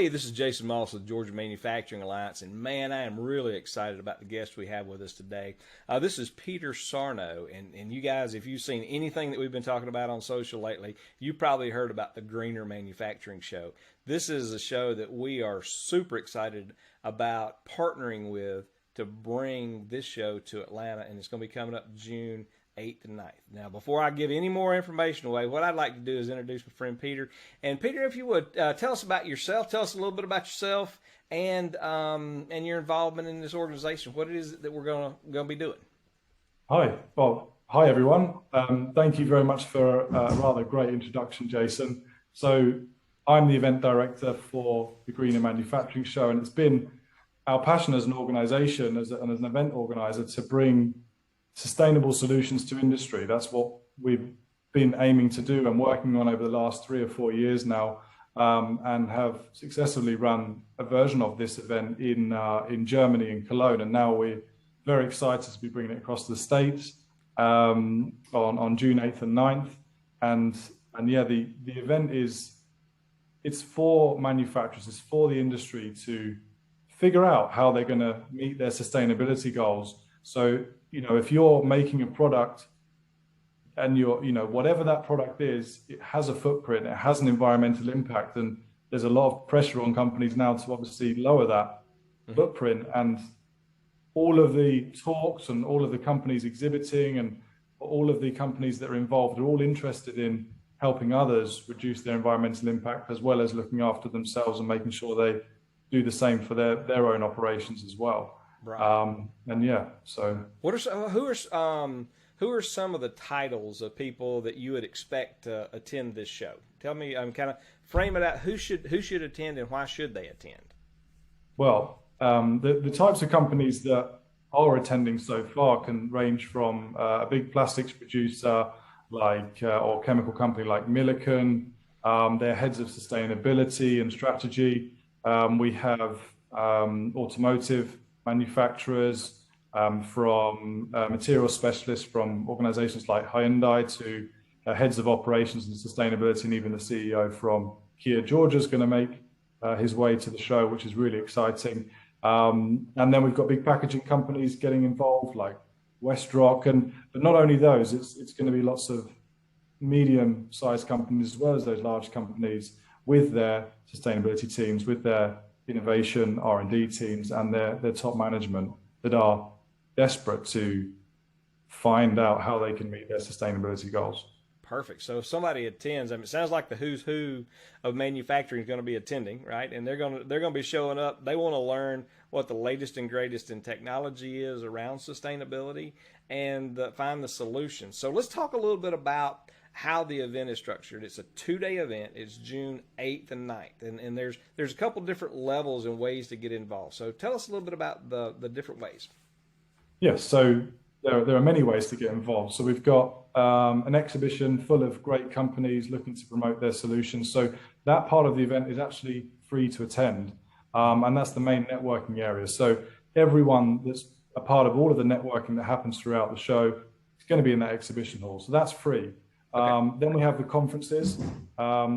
Hey, this is Jason Moss with Georgia Manufacturing Alliance, and man, I am really excited about the guest we have with us today. This is Peter Sarno, and you guys, if you've seen anything that we've been talking about on social lately, you probably heard about the Greener Manufacturing Show. This is a show that we are super excited about partnering with to bring this show to Atlanta, and it's going to be coming up June 8th and 9th. Now, before I give any more information away, what I'd like to do is introduce my friend Peter. And Peter, if you would, tell us about yourself. Tell us a little bit about yourself and your involvement in this organization. What it is that we're going to be doing. Hi. Well, hi, everyone. Thank you very much for a rather great introduction, Jason. So I'm the event director for the Greener Manufacturing Show, and it's been our passion as an organization, as an event organizer, to bring sustainable solutions to industry. That's what we've been aiming to do and working on over the last 3 or 4 years now, and have successfully run a version of this event in Germany, in Cologne, and now we're very excited to be bringing it across the States on June 8th and 9th. And yeah, the event it's for manufacturers, it's for the industry to figure out how they're going to meet their sustainability goals. So, if you're making a product and whatever that product is, it has a footprint, it has an environmental impact, and there's a lot of pressure on companies now to obviously lower that footprint. And all of the talks and all of the companies exhibiting and all of the companies that are involved are all interested in helping others reduce their environmental impact, as well as looking after themselves and making sure they do the same for their own operations as well. Right. And yeah, so who are some of the titles of people that you would expect to attend this show? Tell me, kind of frame it out. Who should attend and why should they attend? Well, the types of companies that are attending so far can range from a big plastics producer or chemical company like Milliken. They're heads of sustainability and strategy. We have automotive manufacturers, from material specialists from organizations like Hyundai to heads of operations and sustainability, and even the CEO from Kia Georgia is going to make his way to the show, which is really exciting. And then we've got big packaging companies getting involved like WestRock, but not only those, it's going to be lots of medium-sized companies as well as those large companies with their sustainability teams, with their innovation R&D teams and their top management that are desperate to find out how they can meet their sustainability goals. Perfect. So if somebody attends, it sounds like the who's who of manufacturing is going to be attending, right? And they're going to be showing up. They want to learn what the latest and greatest in technology is around sustainability and find the solutions. So let's talk a little bit about how the event is structured. It's a 2-day event. It's June 8th and 9th. And there's a couple different levels and ways to get involved. So tell us a little bit about the different ways. Yes, so there are many ways to get involved. So we've got an exhibition full of great companies looking to promote their solutions. So that part of the event is actually free to attend. And that's the main networking area. So everyone that's a part of all of the networking that happens throughout the show is going to be in that exhibition hall. So that's free. Okay. Then we have the conferences,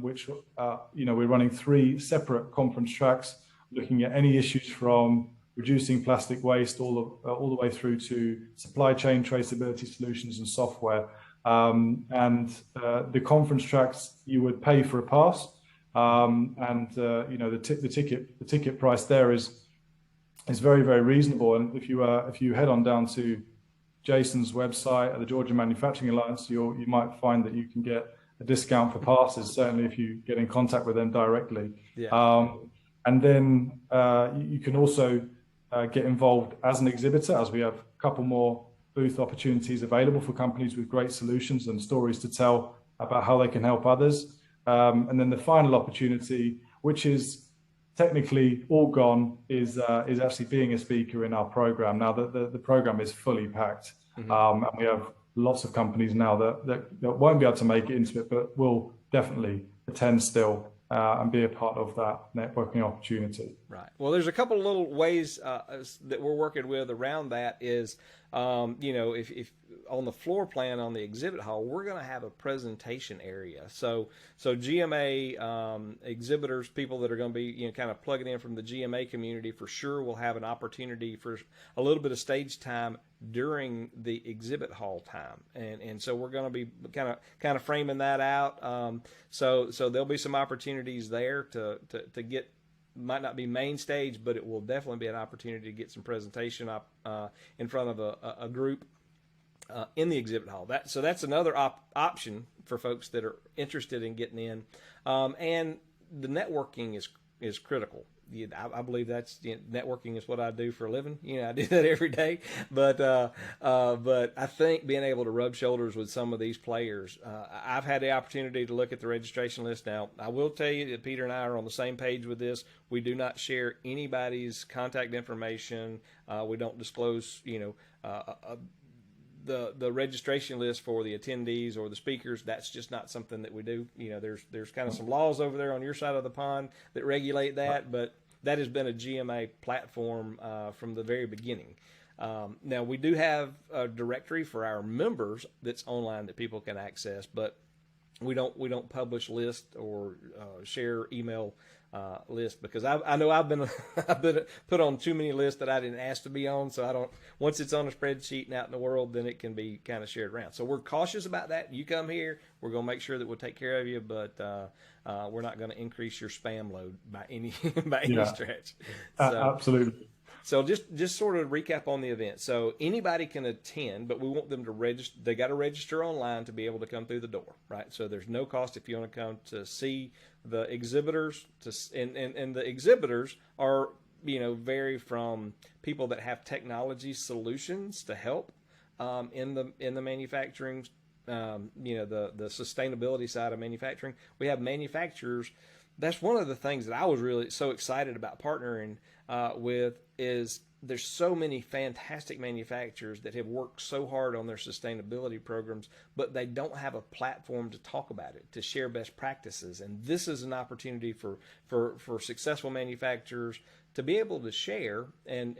which, we're running 3 separate conference tracks, looking at any issues from reducing plastic waste all the way through to supply chain traceability solutions and software. The conference tracks, you would pay for a pass. The ticket price there is very, very reasonable. And if you head on down to Jason's website at the Georgia Manufacturing Alliance, you might find that you can get a discount for passes, certainly if you get in contact with them directly. Yeah. And then you can also get involved as an exhibitor, as we have a couple more booth opportunities available for companies with great solutions and stories to tell about how they can help others. And then the final opportunity, which is technically all gone, is actually being a speaker in our program. Now the program is fully packed, and we have lots of companies now that won't be able to make it into it, but will definitely attend still and be a part of that networking opportunity. Right. Well, there's a couple of little ways that we're working with around that is, if on the floor plan on the exhibit hall, we're going to have a presentation area. So GMA exhibitors, people that are going to be kind of plugging in from the GMA community, for sure will have an opportunity for a little bit of stage time during the exhibit hall time, and so we're going to be kind of framing that out. So there'll be some opportunities there to get. Might not be main stage, but it will definitely be an opportunity to get some presentation up in front of a group in the exhibit hall. So that's another option for folks that are interested in getting in. And the networking is critical. I believe that's networking is what I do for a living. I do that every day. But I think being able to rub shoulders with some of these players, I've had the opportunity to look at the registration list. Now, I will tell you that Peter and I are on the same page with this. We do not share anybody's contact information. We don't disclose, the registration list for the attendees or the speakers. That's just not something that we do. There's kind of some laws over there on your side of the pond that regulate that, but that has been a GMA platform from the very beginning. Now we do have a directory for our members that's online that people can access, but we don't publish lists or share email lists, because I know I've been put on too many lists that I didn't ask to be on. So I don't. Once it's on a spreadsheet and out in the world, then it can be kind of shared around. So we're cautious about that. You come here, we're going to make sure that we'll take care of you, but we're not going to increase your spam load by any stretch. So, absolutely. So just sort of recap on the event. So anybody can attend, but we want them to register. They got to register online to be able to come through the door, right? So there's no cost if you want to come to see the exhibitors. And the exhibitors are, vary from people that have technology solutions to help in the manufacturing, the sustainability side of manufacturing. We have manufacturers. That's one of the things that I was really so excited about partnering with, is there's so many fantastic manufacturers that have worked so hard on their sustainability programs, but they don't have a platform to talk about it, to share best practices. And this is an opportunity for successful manufacturers to be able to share and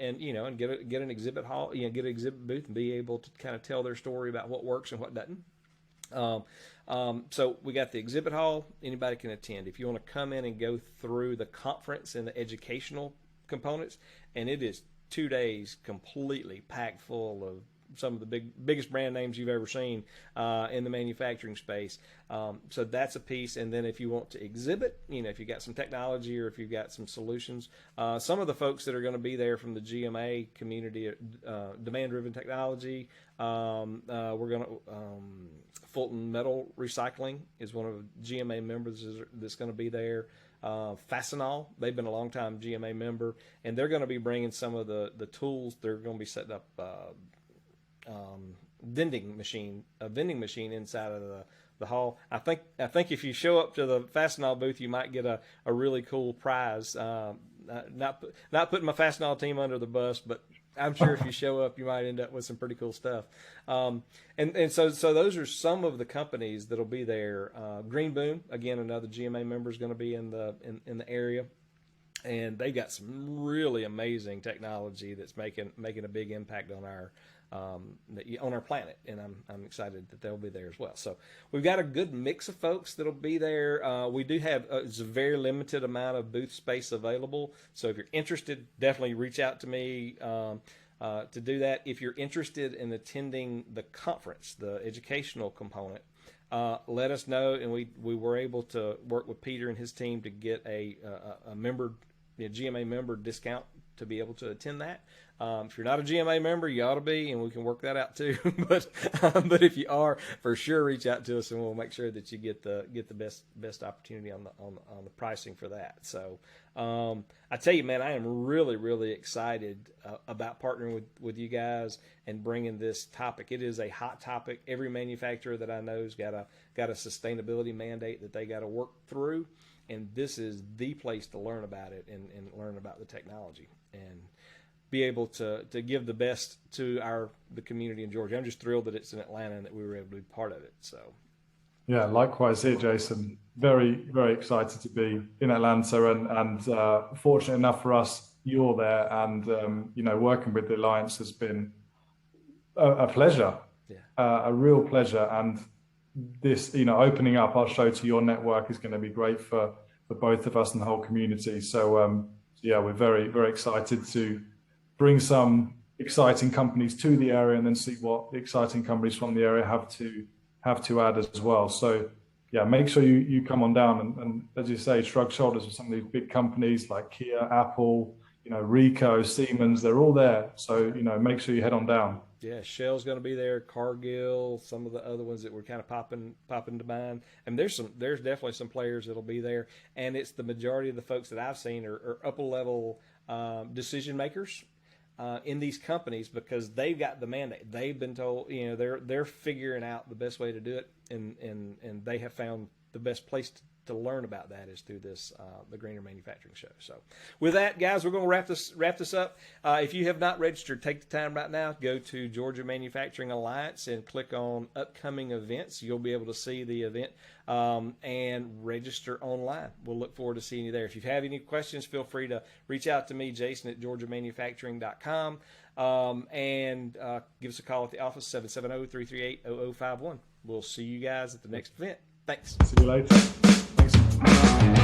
get an exhibit hall, get an exhibit booth and be able to kind of tell their story about what works and what doesn't. So we got the exhibit hall. Anybody can attend. If you want to come in and go through the conference and the educational components, and it is 2 days completely packed full of some of the biggest brand names you've ever seen in the manufacturing space. So that's a piece. And then if you want to exhibit, if you got some technology or if you've got some solutions, some of the folks that are going to be there from the GMA community, demand-driven technology, we're going to Fulton Metal Recycling is one of the GMA members that's going to be there. Fastenal, they've been a long time GMA member, and they're going to be bringing some of the tools. They're going to be setting up vending machine inside of the hall. I think if you show up to the Fastenal booth, you might get a really cool prize. Not putting my Fastenal team under the bus, but I'm sure if you show up, you might end up with some pretty cool stuff. And so those are some of the companies that'll be there. Green Boom, again, another GMA member, is going to be in the area, and they've got some really amazing technology that's making a big impact on our planet, and I'm excited that they'll be there as well. So we've got a good mix of folks that'll be there. We do have it's a very limited amount of booth space available. So if you're interested, definitely reach out to me to do that. If you're interested in attending the conference, the educational component, let us know, and we were able to work with Peter and his team to get a member, GMA member discount to be able to attend that. If you're not a GMA member, you ought to be, and we can work that out too. but if you are, for sure, reach out to us, and we'll make sure that you get the best opportunity on the pricing for that. So I tell you, man, I am really, really excited about partnering with you guys and bringing this topic. It is a hot topic. Every manufacturer that I know has got a sustainability mandate that they got to work through, and this is the place to learn about it and learn about the technology and be able to give the best to the community in Georgia. I'm just thrilled that it's in Atlanta and that we were able to be part of it. So, yeah, likewise here, Jason. Very, very excited to be in Atlanta, and fortunate enough for us, you're there, and working with the Alliance has been a pleasure. a real pleasure. And this, opening up our show to your network is going to be great for both of us and the whole community. So, we're very, very excited to bring some exciting companies to the area and then see what the exciting companies from the area have to add as well. So, make sure you come on down and as you say, shrug shoulders with some of these big companies like Kia, Apple, Ricoh, Siemens. They're all there. So, make sure you head on down. Yeah, Shell's going to be there, Cargill, some of the other ones that were kind of popping to mind. And there's definitely some players that'll be there. And it's the majority of the folks that I've seen are upper level decision makers in these companies because they've got the mandate. They've been told, they're figuring out the best way to do it, and they have found the best place to learn about that is through this the Greener Manufacturing Show. So with that, guys, we're going to wrap this up. If you have not registered, take the time right now, go to Georgia Manufacturing Alliance and click on upcoming events. You'll be able to see the event and register online. We'll look forward to seeing you there. If you have any questions, feel free to reach out to me, Jason, at georgiamanufacturing.com, and give us a call at the office, 770-338-0051. We'll see you guys at the next event. Thanks. See you later. Thanks.